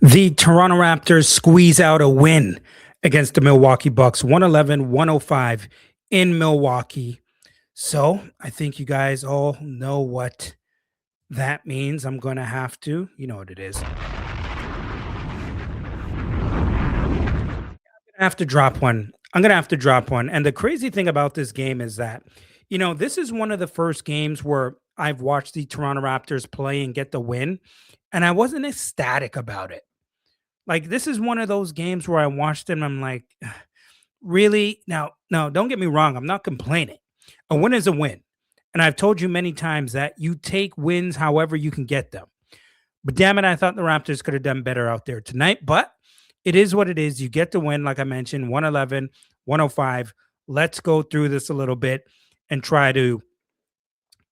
The Toronto Raptors squeeze out a win against the Milwaukee Bucks, 111-105 in Milwaukee. So I think you guys all know what that means. I'm going to have to, you know what it is. Have to drop one. I'm going to have to drop one. And the crazy thing about this game is that, this is one of the first games where I've watched the Toronto Raptors play and get the win. And I wasn't ecstatic about it. Like, this is one of those games where I watched them. I'm like, really? Now, no, don't get me wrong. I'm not complaining. A win is a win. And I've told you many times that you take wins however you can get them. But damn it, I thought the Raptors could have done better out there tonight. But it is what it is. You get the win, like I mentioned, 111, 105. Let's go through this a little bit and try to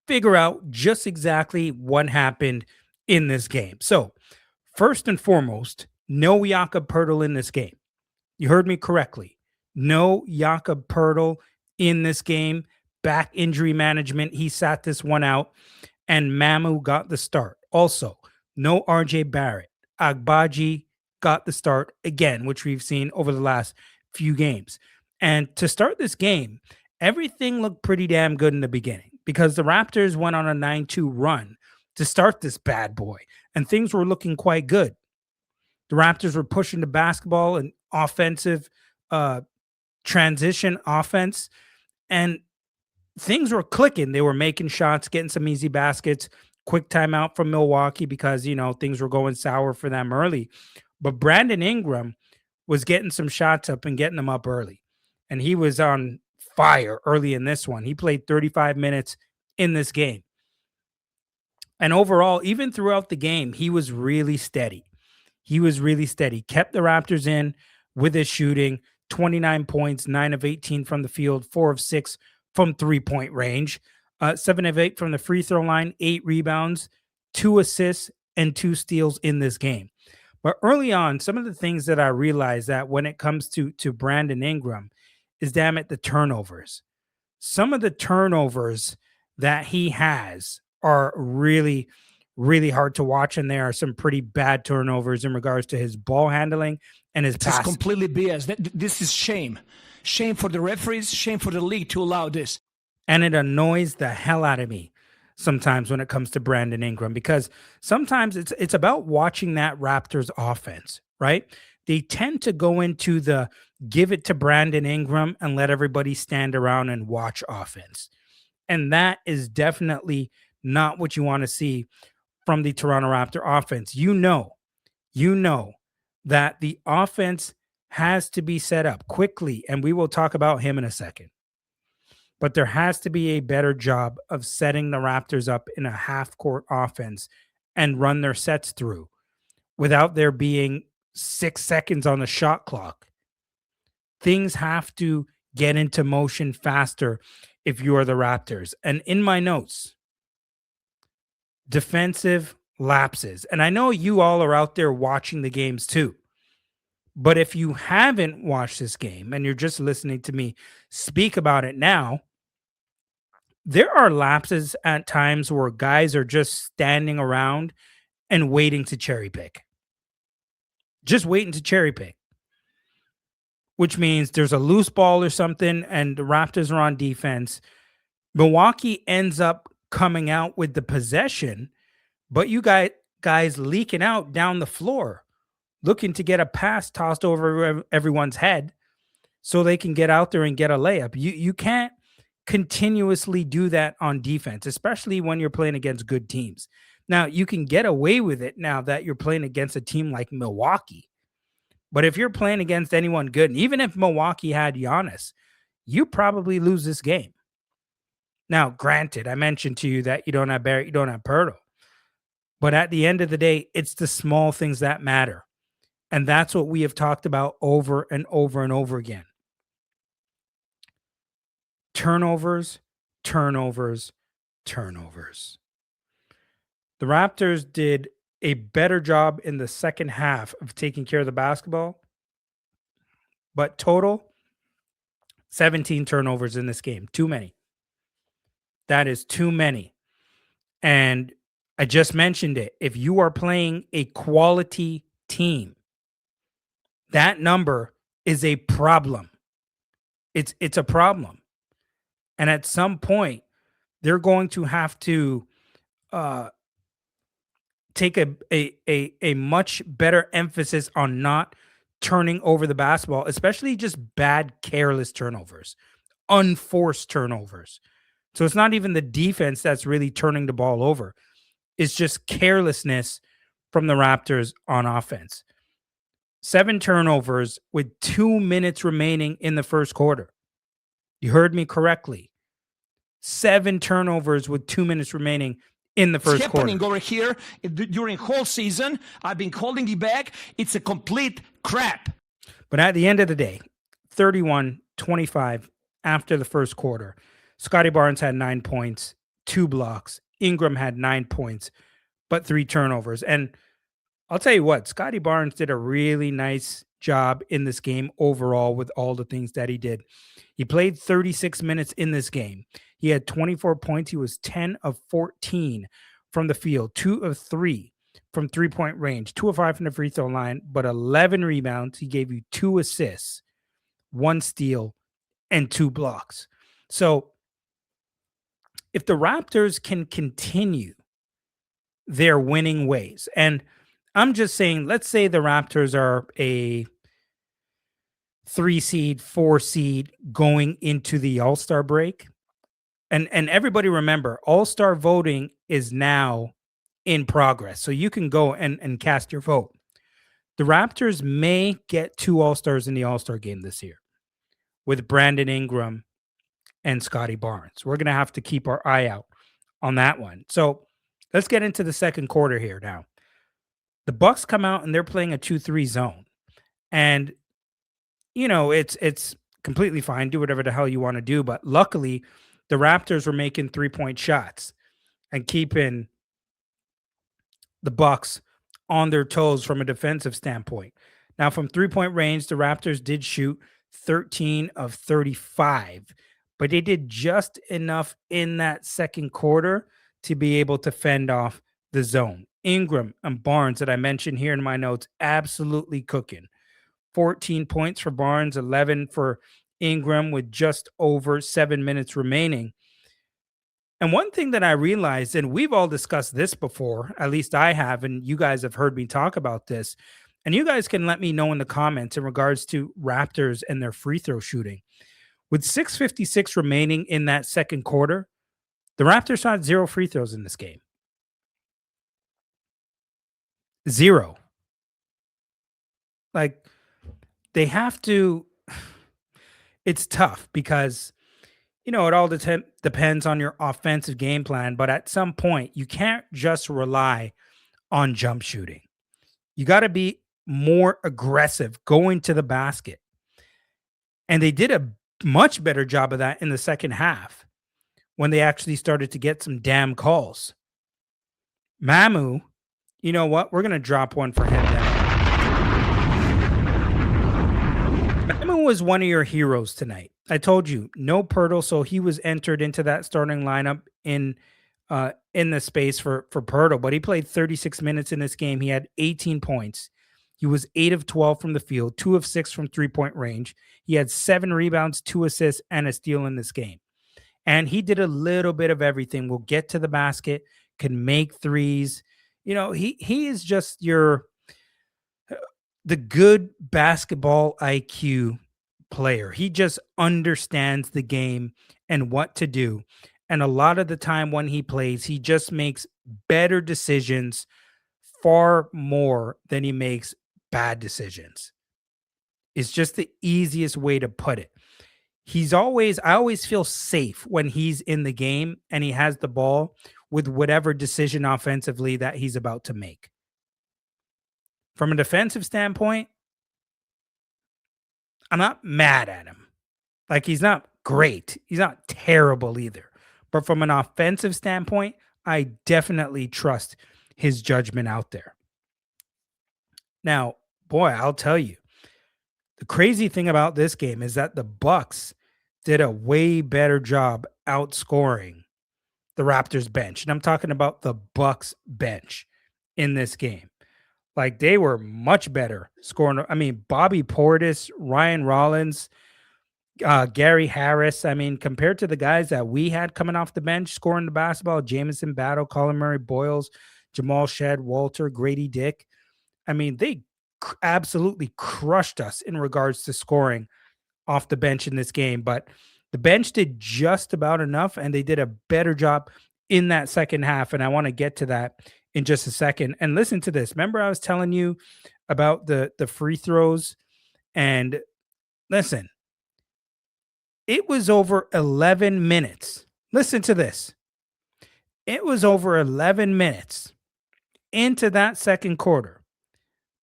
figure out just exactly what happened in this game. So, first and foremost, no Jakob Poeltl in this game. You heard me correctly. No Jakob Poeltl in this game. Back injury management. He sat this one out, and Mamu got the start. Also, no RJ Barrett. Agbaji got the start again, which we've seen over the last few games. And to start this game, everything looked pretty damn good in the beginning because the Raptors went on a 9-2 run to start this bad boy, and things were looking quite good. The Raptors were pushing the basketball and offensive transition offense, and things were clicking. They were making shots, getting some easy baskets. Quick timeout from Milwaukee because, things were going sour for them early. But Brandon Ingram was getting some shots up and getting them up early. And he was on fire early in this one. He played 35 minutes in this game. And overall, even throughout the game, he was really steady. Kept the Raptors in with his shooting, 29 points, 9 of 18 from the field, 4 of 6 from three-point range, 7 of 8 from the free throw line, 8 rebounds, 2 assists, and 2 steals in this game. But early on, some of the things that I realized that when it comes to Brandon Ingram is, damn it, the turnovers. Some of the turnovers that he has are really, really hard to watch, and there are some pretty bad turnovers in regards to his ball handling and his passing. This is completely BS. This is shame. Shame for the referees, shame for the league to allow this. And it annoys the hell out of me sometimes when it comes to Brandon Ingram, because sometimes it's about watching that Raptors offense, right? They tend to go into the give it to Brandon Ingram and let everybody stand around and watch offense. And that is definitely not what you want to see from the Toronto Raptor offense. You know that the offense has to be set up quickly, and we will talk about him in a second. But there has to be a better job of setting the Raptors up in a half-court offense and run their sets through without there being 6 seconds on the shot clock. Things have to get into motion faster if you are the Raptors. And in my notes, defensive lapses. And I know you all are out there watching the games too. But if you haven't watched this game and you're just listening to me speak about it now, there are lapses at times where guys are just standing around and waiting to cherry pick. Just waiting to cherry pick. Which means there's a loose ball or something and the Raptors are on defense. Milwaukee ends up coming out with the possession, but you guys leaking out down the floor, looking to get a pass tossed over everyone's head so they can get out there and get a layup. You can't continuously do that on defense, especially when you're playing against good teams. Now, you can get away with it now that you're playing against a team like Milwaukee. But if you're playing against anyone good, and even if Milwaukee had Giannis, you probably lose this game. Now, granted, I mentioned to you that you don't have Barrett, you don't have Poeltl. But at the end of the day, it's the small things that matter. And that's what we have talked about over and over and over again. Turnovers. The Raptors did a better job in the second half of taking care of the basketball. But total, 17 turnovers in this game. Too many. That is too many. And I just mentioned it. If you are playing a quality team. That number is a problem. It's a problem. And at some point, they're going to have to uh, take a much better emphasis on not turning over the basketball, especially just bad, careless turnovers, unforced turnovers. So it's not even the defense that's really turning the ball over. It's just carelessness from the Raptors on offense. 7 turnovers with 2 minutes remaining in the first quarter. You heard me correctly. 7 turnovers with 2 minutes remaining in the first quarter. Happening over here during whole season. I've been calling it back. It's a complete crap. But at the end of the day, 31-25 after the first quarter, Scottie Barnes had 9 points, 2 blocks. Ingram had 9 points, but 3 turnovers. And I'll tell you what, Scottie Barnes did a really nice job in this game overall with all the things that he did. He played 36 minutes in this game. He had 24 points. He was 10 of 14 from the field, 2 of 3 from three-point range, 2 of 5 from the free throw line, but 11 rebounds. He gave you 2 assists, 1 steal, and 2 blocks. So if the Raptors can continue their winning ways, and I'm just saying, let's say the Raptors are a 3 seed, 4 seed going into the All-Star break. And everybody remember, All-Star voting is now in progress. So you can go and cast your vote. The Raptors may get 2 All-Stars in the All-Star game this year with Brandon Ingram and Scottie Barnes. We're going to have to keep our eye out on that one. So let's get into the second quarter here now. The Bucks come out and they're playing a 2-3 zone. And, you know, it's completely fine. Do whatever the hell you want to do. But luckily, the Raptors were making 3-point shots and keeping the Bucks on their toes from a defensive standpoint. Now, from 3-point range, the Raptors did shoot 13 of 35, but they did just enough in that second quarter to be able to fend off the zone. Ingram and Barnes that I mentioned here in my notes, absolutely cooking. 14 points for Barnes, 11 for Ingram with just over 7 minutes remaining. And one thing that I realized, and we've all discussed this before, at least I have, and you guys have heard me talk about this, and you guys can let me know in the comments in regards to Raptors and their free throw shooting. With 6:56 remaining in that second quarter, the Raptors shot 0 free throws in this game. 0. Like, they have to, it's tough because, you know, it all depends on your offensive game plan, but at some point, you can't just rely on jump shooting. You got to be more aggressive going to the basket. And they did a much better job of that in the second half when they actually started to get some damn calls. Mamu, you know what? We're going to drop one for him then. Mamu was one of your heroes tonight. I told you, no Pirtle, so he was entered into that starting lineup in the space for Pirtle, but he played 36 minutes in this game. He had 18 points. He was 8 of 12 from the field, 2 of 6 from three-point range. He had 7 rebounds, 2 assists, and a steal in this game. And he did a little bit of everything. Will get to the basket, can make threes. You know, he is just the good basketball IQ player. He just understands the game and what to do. And a lot of the time when he plays, he just makes better decisions far more than he makes bad decisions. It's just the easiest way to put it. I always feel safe when he's in the game and he has the ball with whatever decision offensively that he's about to make. From a defensive standpoint, I'm not mad at him. Like, he's not great. He's not terrible either. But from an offensive standpoint, I definitely trust his judgment out there. Now, boy, I'll tell you, the crazy thing about this game is that the Bucks did a way better job outscoring the Raptors bench. And I'm talking about the Bucks bench in this game. Like they were much better scoring. I mean, Bobby Portis, Ryan Rollins, Gary Harris. I mean, compared to the guys that we had coming off the bench scoring the basketball, Jamison Battle, Collin Murray-Boyles, Jamal Shed, Walter, Grady Dick. I mean, they absolutely crushed us in regards to scoring off the bench in this game. But the bench did just about enough, and they did a better job in that second half. And I want to get to that in just a second. And listen to this. Remember, I was telling you about the free throws, and listen, it was over 11 minutes. Listen to this. It was over 11 minutes into that second quarter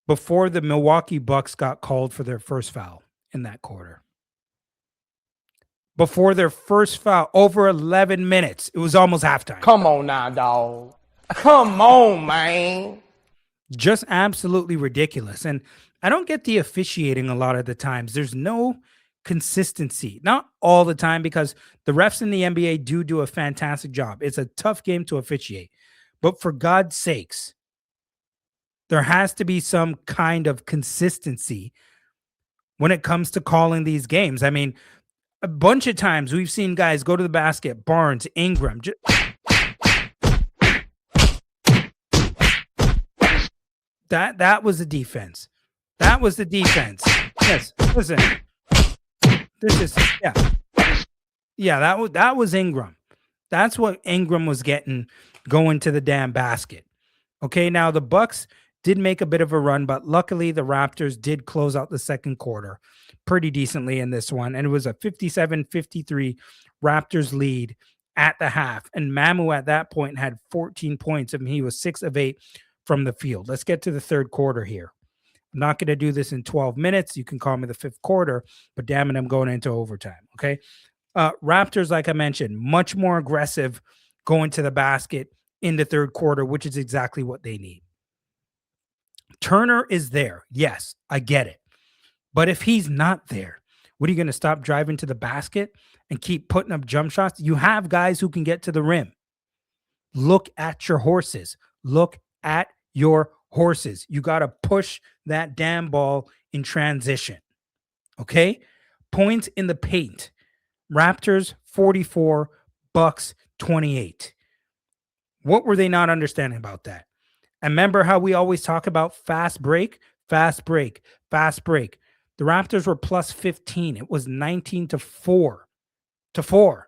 before the Milwaukee Bucks got called for their first foul in that quarter. Before their first foul, over 11 minutes. It was almost halftime. Come on now, dog. Come on, man. Just absolutely ridiculous. And I don't get the officiating a lot of the times. There's no consistency. Not all the time, because the refs in the NBA do a fantastic job. It's a tough game to officiate. But for God's sakes, there has to be some kind of consistency when it comes to calling these games. I mean, a bunch of times we've seen guys go to the basket, Barnes, Ingram. That was the defense. That was the defense. Yes, listen. This is that was Ingram. That's what Ingram was getting going to the damn basket. Okay, now the Bucks did make a bit of a run, but luckily the Raptors did close out the second quarter pretty decently in this one, and it was a 57-53 Raptors lead at the half. And Mamu at that point had 14 points. I mean, he was 6 of 8 from the field. Let's get to the third quarter here. I'm not going to do this in 12 minutes. You can call me the fifth quarter, but damn it, I'm going into overtime. Okay. Raptors, like I mentioned, much more aggressive going to the basket in the third quarter, which is exactly what they need. Turner is there. Yes, I get it. But if he's not there, what are you going to stop driving to the basket and keep putting up jump shots? You have guys who can get to the rim. Look at your horses. Look at your horses. You got to push that damn ball in transition. Okay? Points in the paint. Raptors 44, Bucks 28. What were they not understanding about that? And remember how we always talk about fast break, fast break, fast break. The Raptors were plus 15. It was 19-4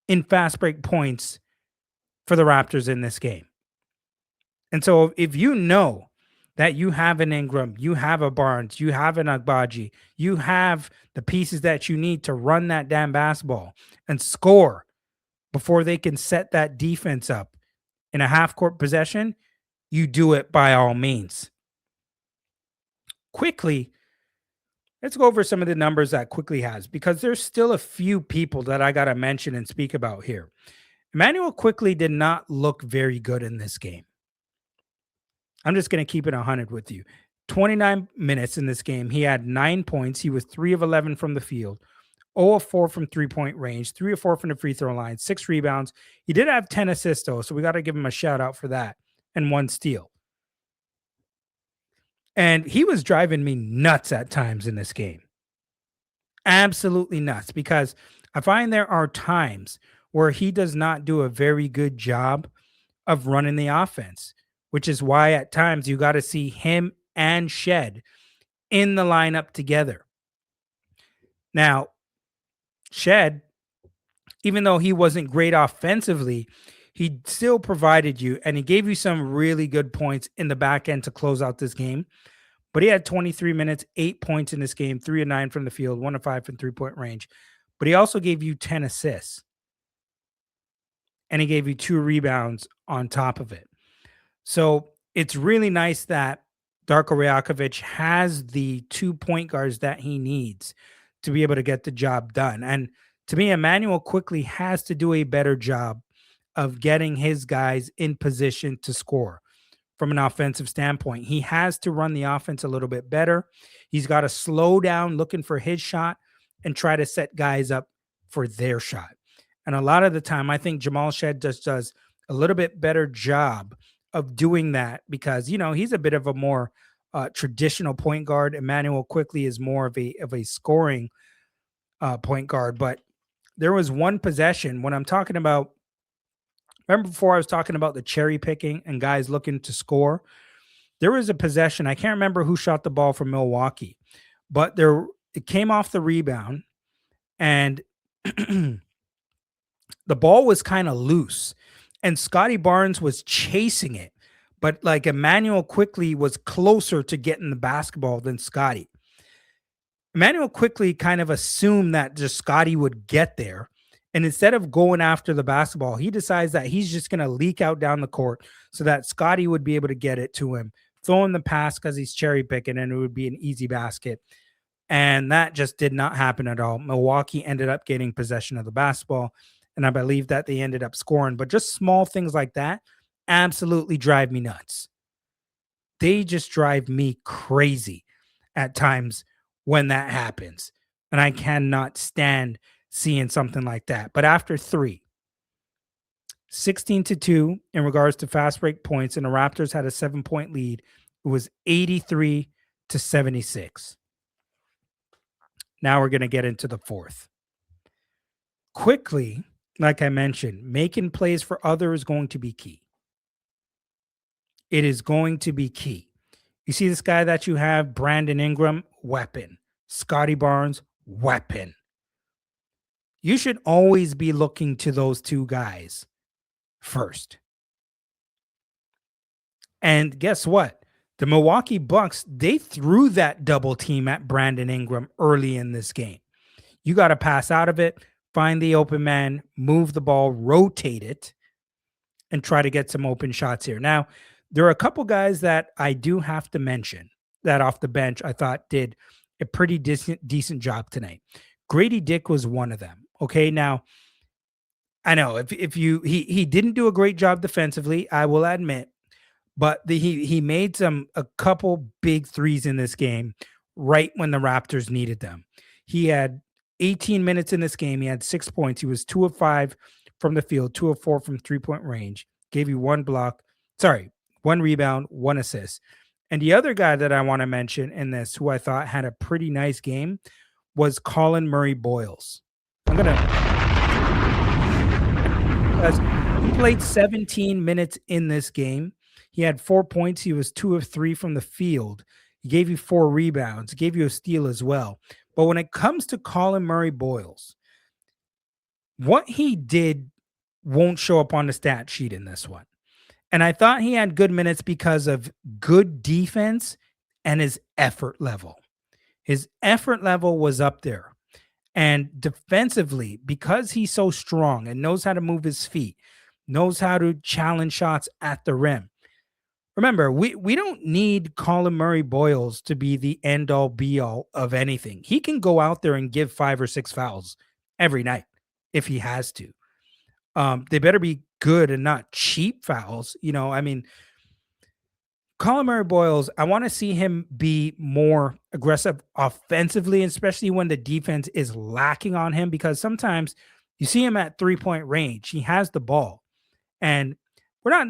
in fast break points for the Raptors in this game. And so if you know that you have an Ingram, you have a Barnes, you have an Agbaji, you have the pieces that you need to run that damn basketball and score before they can set that defense up in a half-court possession, you do it by all means. Quickly, let's go over some of the numbers that Quickley has, because there's still a few people that I got to mention and speak about here. Immanuel Quickley did not look very good in this game. I'm just going to keep it 100 with you. 29 minutes in this game. He had 9 points. He was 3 of 11 from the field, 0 of 4 from three-point range, 3 of 4 from the free throw line, 6 rebounds. He did have 10 assists, though, so we got to give him a shout out for that, and 1 steal. And he was driving me nuts at times in this game. Absolutely nuts, because I find there are times where he does not do a very good job of running the offense, which is why at times you got to see him and Shed in the lineup together. Now, Shed, even though he wasn't great offensively, he still provided you, and he gave you some really good points in the back end to close out this game. But he had 23 minutes, 8 points in this game, 3 of 9 from the field, 1 of 5 from three-point range. But he also gave you 10 assists. And he gave you 2 rebounds on top of it. So it's really nice that Darko Rajakovic has the 2 point guards that he needs to be able to get the job done. And to me, Immanuel Quickley has to do a better job of getting his guys in position to score from an offensive standpoint. He has to run the offense a little bit better. He's got to slow down looking for his shot and try to set guys up for their shot. And a lot of the time, I think Jamal Shed just does a little bit better job of doing that because, he's a bit of a more traditional point guard. Immanuel Quickley is more of a scoring point guard. But there was one possession when I'm talking about. Remember before I was talking about the cherry picking and guys looking to score? There was a possession. I can't remember who shot the ball from Milwaukee, but it came off the rebound and the ball was kind of loose and Scottie Barnes was chasing it, but like Immanuel Quickley was closer to getting the basketball than Scottie. Immanuel Quickley kind of assumed that just Scottie would get there. And instead of going after the basketball, he decides that he's just going to leak out down the court so that Scottie would be able to get it to him, throw him the pass because he's cherry picking, and it would be an easy basket. And that just did not happen at all. Milwaukee ended up getting possession of the basketball, and I believe that they ended up scoring. But just small things like that absolutely drive me nuts. They just drive me crazy at times when that happens. And I cannot stand seeing something like that. But after 16-2 in regards to fast break points, and the Raptors had a 7-point lead. It was 83-76. Now we're going to get into the fourth. Quickly, like I mentioned, making plays for others is going to be key. It is going to be key. You see this guy that you have, Brandon Ingram, weapon. Scottie Barnes, weapon. You should always be looking to those two guys first. And guess what? The Milwaukee Bucks, they threw that double team at Brandon Ingram early in this game. You got to pass out of it, find the open man, move the ball, rotate it, and try to get some open shots here. Now, there are a couple guys that I do have to mention that off the bench I thought did a pretty decent job tonight. Grady Dick was one of them. Okay, now I know he didn't do a great job defensively, I will admit, but he made a couple big threes in this game right when the Raptors needed them. He had 18 minutes in this game. He had 6 points. He was 2 of 5 from the field, 2 of 4 from 3-point range. Gave you one rebound, 1 assist. And the other guy that I want to mention in this, who I thought had a pretty nice game, was Collin Murray-Boyles. He played 17 minutes in this game. He had 4 points. He was 2 of 3 from the field. He gave you 4 rebounds. He gave you a steal as well. But when it comes to Collin Murray-Boyles, what he did won't show up on the stat sheet in this one. And I thought he had good minutes because of good defense and his effort level. His effort level was up there. And defensively, because he's so strong and knows how to move his feet, knows how to challenge shots at the rim. Remember, we don't need Collin Murray-Boyles to be the end-all, be-all of anything. He can go out there and give 5 or 6 fouls every night if he has to. They better be good and not cheap fouls. Collin Murray-Boyles, I want to see him be more aggressive offensively, especially when the defense is lacking on him, because sometimes you see him at 3-point range. He has the ball. And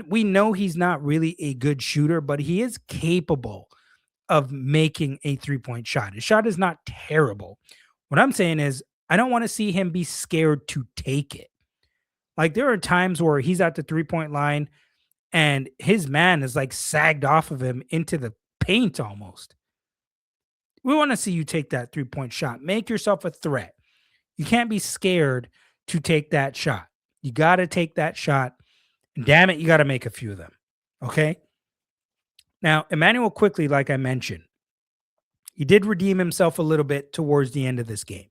we know he's not really a good shooter, but he is capable of making a 3-point shot. His shot is not terrible. What I'm saying is I don't want to see him be scared to take it. Like, there are times where he's at the 3-point line and his man is like sagged off of him into the paint almost. We want to see you take that 3-point shot. Make yourself a threat. You can't be scared to take that shot. You got to take that shot. And damn it, you got to make a few of them. Okay? Now, Immanuel Quickley, like I mentioned, he did redeem himself a little bit towards the end of this game.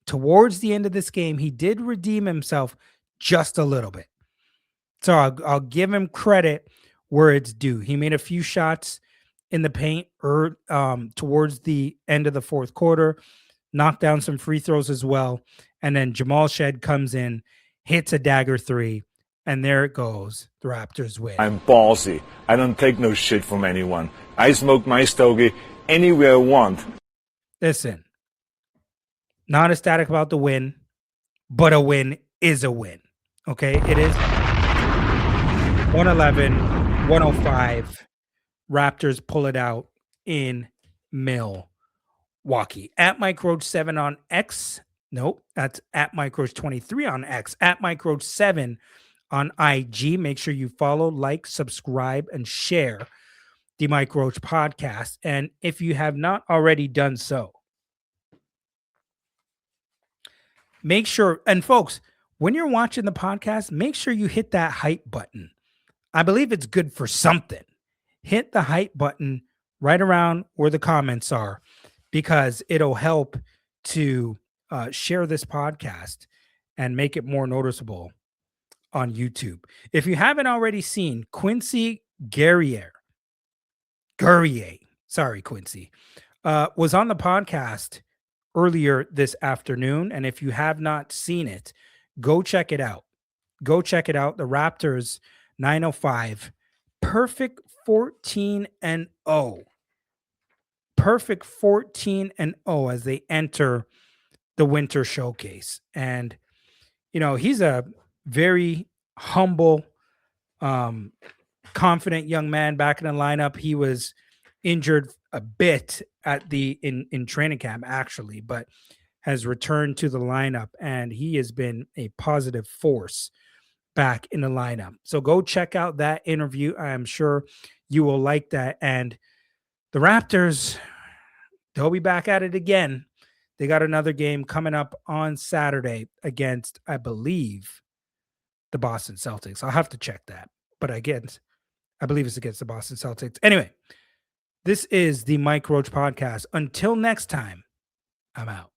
Towards the end of this game, he did redeem himself just a little bit. So I'll give him credit where it's due. He made a few shots in the paint towards the end of the fourth quarter, knocked down some free throws as well. And then Jamal Shed comes in, hits a dagger 3, and there it goes. The Raptors win. I'm ballsy. I don't take no shit from anyone. I smoke my stogie anywhere I want. Listen, not ecstatic about the win, but a win is a win. Okay, it is 111 105. Raptors pull it out in Milwaukee. At Mike Roach 7 on X. Nope, that's at Mike Roach 23 on X. At Mike Roach 7 on IG. Make sure you follow, like, subscribe, and share the Mike Roach podcast. And if you have not already done so, make sure, and folks, when you're watching the podcast, make sure you hit that hype button. I believe it's good for something. Hit the hype button right around where the comments are, because it'll help to share this podcast and make it more noticeable on YouTube. If you haven't already seen Quincy Guerrier, sorry, Quincy, was on the podcast earlier this afternoon. And if you have not seen it, go check it out. Go check it out. The Raptors 905, perfect 14-0. Perfect 14-0 as they enter the winter showcase. And, he's a very humble, confident young man back in the lineup. He was injured a bit in training camp, actually, but has returned to the lineup, and he has been a positive force back in the lineup. So go check out that interview. I am sure you will like that. And the Raptors, they'll be back at it again. They got another game coming up on Saturday against, I believe, the Boston Celtics. I'll have to check that. But again, I believe it's against the Boston Celtics. Anyway, this is the Mike Roach podcast. Until next time, I'm out.